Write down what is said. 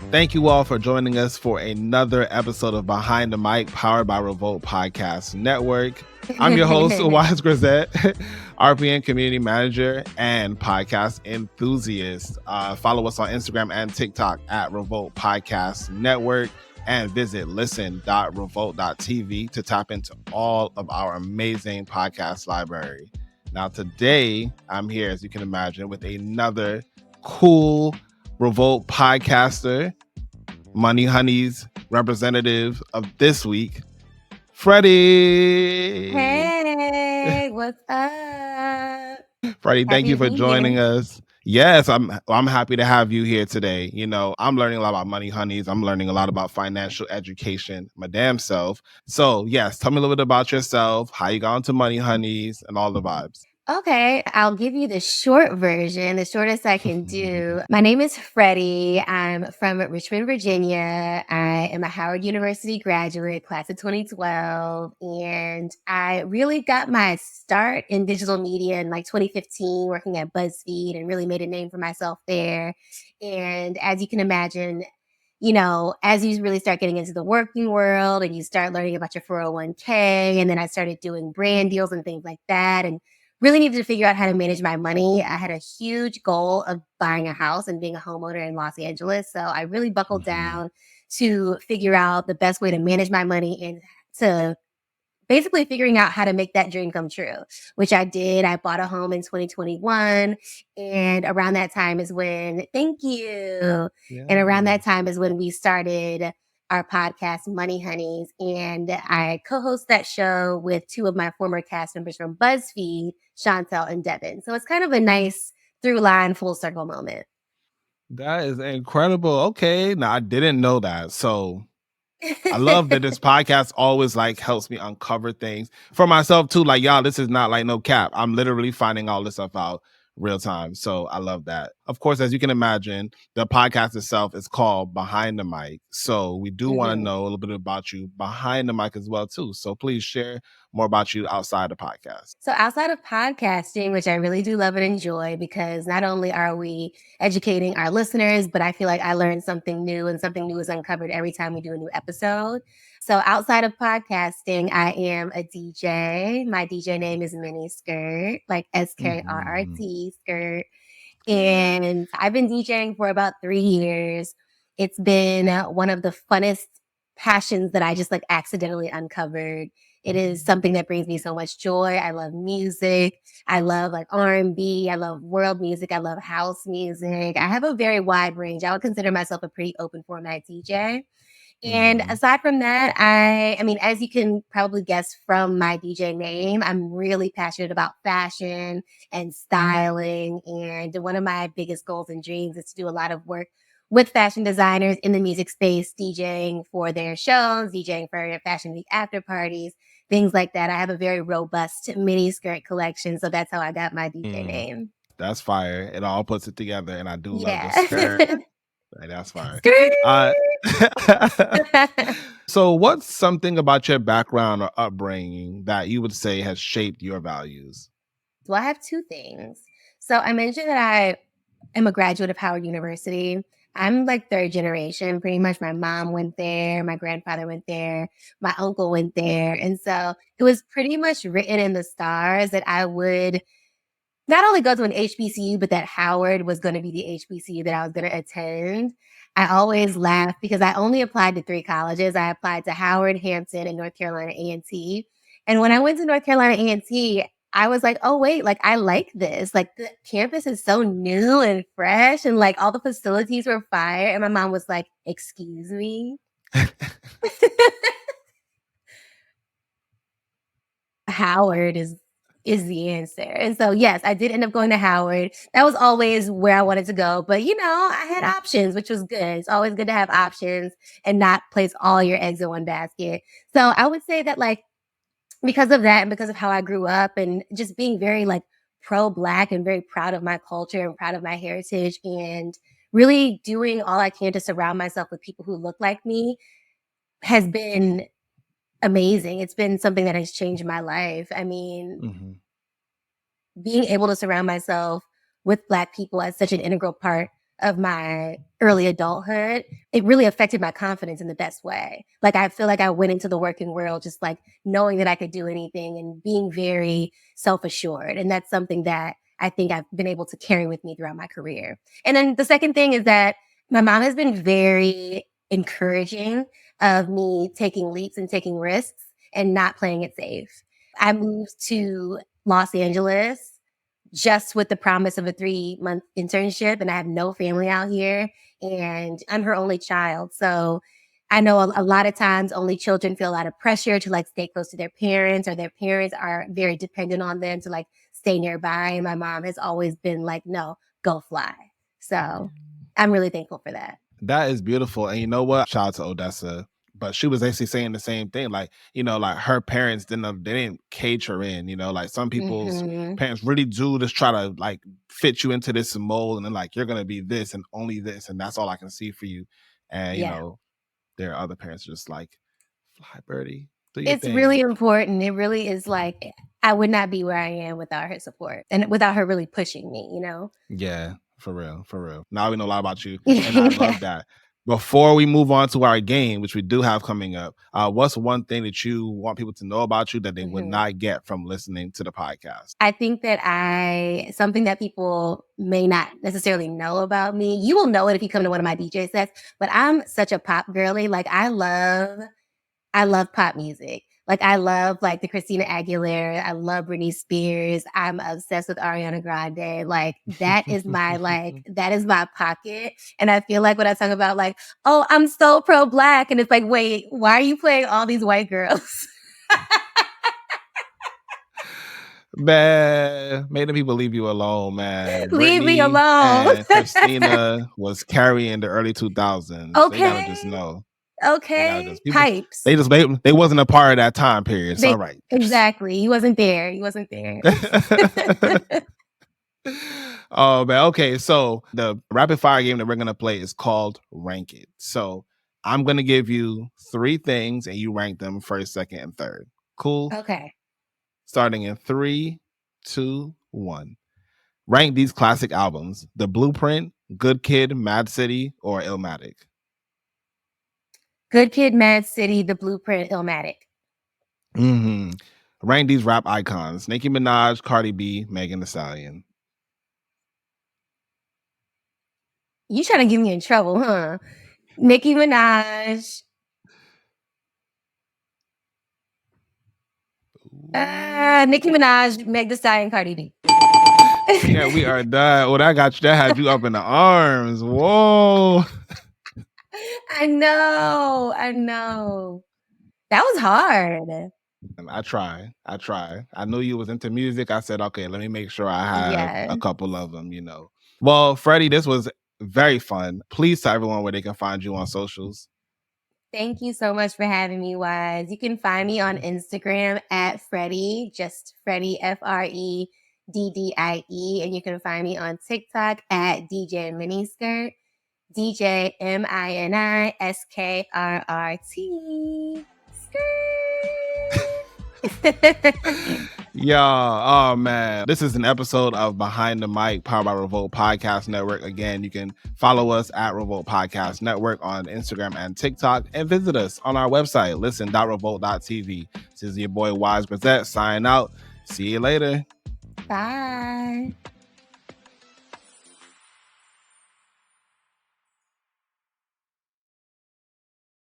Thank you all for joining us for another episode of Behind the Mic, powered by REVOLT Podcast Network. I'm your host, Wise Grisette, RPN community manager and podcast enthusiast. Follow us on Instagram and TikTok at REVOLT Podcast Network, and visit listen.revolt.tv to tap into all of our amazing podcast library. Now, today, I'm here, as you can imagine, with another cool REVOLT podcaster, Money Honeys representative of this week, Freddie. Hey, what's up? Freddie, thank you for joining us. Yes, I'm happy to have you here today. You know, I'm learning a lot about Money Honeys. I'm learning a lot about financial education, my damn self. So yes, tell me a little bit about yourself, how you got into Money Honeys, and all the vibes. Okay, I'll give you the short version, the shortest I can do. My name is Freddie. I'm from Richmond, Virginia. I am a Howard University graduate, class of 2012. And I really got my start in digital media in like 2015, working at BuzzFeed, and really made a name for myself there. And as you can imagine, you know, as you really start getting into the working world and you start learning about your 401k, and then I started doing brand deals and things like that, and really needed to figure out how to manage my money. I had a huge goal of buying a house and being a homeowner in Los Angeles. So I really buckled down to figure out the best way to manage my money and to basically figuring out how to make that dream come true, which I did. I bought a home in 2021. And around that time is when, thank you. Yeah. And around that time is when we started our podcast, Money Honeys. And I co-host that show with two of my former cast members from BuzzFeed, Chantel and Devin. So it's kind of a nice through line, full circle moment. That is incredible. Okay. Now, I didn't know that. So I love that this podcast always like helps me uncover things for myself too. Like, y'all, this is not like no cap. I'm literally finding all this stuff out real time. So I love that. Of course, as you can imagine, the podcast itself is called Behind the Mic. So we do want to know a little bit about you behind the mic as well too. So please share more about you outside the podcast. So outside of podcasting, which I really do love and enjoy, because not only are we educating our listeners, but I feel like I learned something new, and something new is uncovered every time we do a new episode. So outside of podcasting, I am a DJ. My DJ name is MiniSkrrt, like SKRRT skirt. And I've been DJing for about 3 years. It's been one of the funnest passions that I just like accidentally uncovered. It is something that brings me so much joy. I love music. I love like R&B. I love world music. I love house music. I have a very wide range. I would consider myself a pretty open format DJ. And aside from that, I mean, as you can probably guess from my DJ name, I'm really passionate about fashion and styling. And one of my biggest goals and dreams is to do a lot of work with fashion designers in the music space, DJing for their shows, DJing for Fashion Week after parties, things like that. I have a very robust MiniSkrrt collection. So that's how I got my DJ name. That's fire. It all puts it together. And I do love the skirt. Right, that's fine. So what's something about your background or upbringing that you would say has shaped your values? Well, I have two things. So I mentioned that I am a graduate of Howard University. I'm like third generation. Pretty much my mom went there. My grandfather went there. My uncle went there. And so it was pretty much written in the stars that I would not only go to an HBCU, but that Howard was going to be the HBCU that I was going to attend. I always laugh because I only applied to 3 colleges. I applied to Howard, Hampton, and North Carolina A&T. And when I went to North Carolina A&T, I was like, oh, wait, like, I like this. Like, the campus is so new and fresh, and like all the facilities were fire. And my mom was like, excuse me? Howard is the answer. And so, yes, I did end up going to Howard. That was always where I wanted to go. But, you know, I had options, which was good. It's always good to have options and not place all your eggs in one basket. So I would say that, like, because of that and because of how I grew up and just being very, like, pro-Black and very proud of my culture and proud of my heritage and really doing all I can to surround myself with people who look like me has been amazing. It's been something that has changed my life. I mean, being able to surround myself with Black people as such an integral part of my early adulthood, it really affected my confidence in the best way. Like, I feel like I went into the working world just like knowing that I could do anything and being very self-assured. And that's something that I think I've been able to carry with me throughout my career. And then the second thing is that my mom has been very encouraging of me taking leaps and taking risks and not playing it safe. I moved to Los Angeles just with the promise of a 3-month internship, and I have no family out here, and I'm her only child. So I know a lot of times only children feel a lot of pressure to like stay close to their parents, or their parents are very dependent on them to like stay nearby. And my mom has always been like, no, go fly. So I'm really thankful for that. That is beautiful. And you know what? Shout out to Odessa. But she was actually saying the same thing. Like, you know, like her parents didn't cage her in, you know, like some people's parents really do just try to like fit you into this mold, and then like, you're going to be this and only this, and that's all I can see for you. And, you know, there are other parents just like, fly birdie, do your thing. Really important. It really is like, I would not be where I am without her support and without her really pushing me, you know? Yeah, for real, for real. Now we know a lot about you, and I love that. Before we move on to our game, which we do have coming up, what's one thing that you want people to know about you that they would not get from listening to the podcast? I think that something that people may not necessarily know about me, you will know it if you come to one of my DJ sets, but I'm such a pop girly. Like, I love pop music. Like, I love like the Christina Aguilera. I love Britney Spears. I'm obsessed with Ariana Grande. Like, that is that is my pocket. And I feel like when I talk about like, oh, I'm so pro Black, and it's like, wait, why are you playing all these white girls? Man, made the people leave you alone, man. Leave me Britney alone. And Christina was carrying the early 2000s. Okay. They gotta just know. Okay. Pipes. They wasn't a part of that time period. It's all right. Exactly. He wasn't there. Oh man. Okay. So the rapid fire game that we're gonna play is called Rank It. So I'm gonna give you 3 things and you rank them first, second, and third. Cool? Okay. Starting in 3, 2, 1. Rank these classic albums: The Blueprint, Good Kid, Mad City, or Illmatic. Good Kid, Mad City, The Blueprint, Illmatic. Rank these rap icons: Nicki Minaj, Cardi B, Megan Thee Stallion. You trying to get me in trouble, huh? Nicki Minaj. Nicki Minaj, Meg Thee Stallion, Cardi B. Yeah, we are done. Well, that had you up in the arms. Whoa. I know. That was hard. I try. I knew you was into music. I said, okay, let me make sure I have a couple of them, you know. Well, Freddie, this was very fun. Please tell everyone where they can find you on socials. Thank you so much for having me, Wise. You can find me on Instagram at Freddie, just Freddie, FREDDIE. And you can find me on TikTok at DJ MiniSkrrt, DJ MiniSkrrt. Yeah, oh man. This is an episode of Behind the Mic, powered by REVOLT Podcast Network. Again, you can follow us at REVOLT Podcast Network on Instagram and TikTok, and visit us on our website, listen.revolt.tv. This is your boy Wise Grisette signing out. See you later. Bye.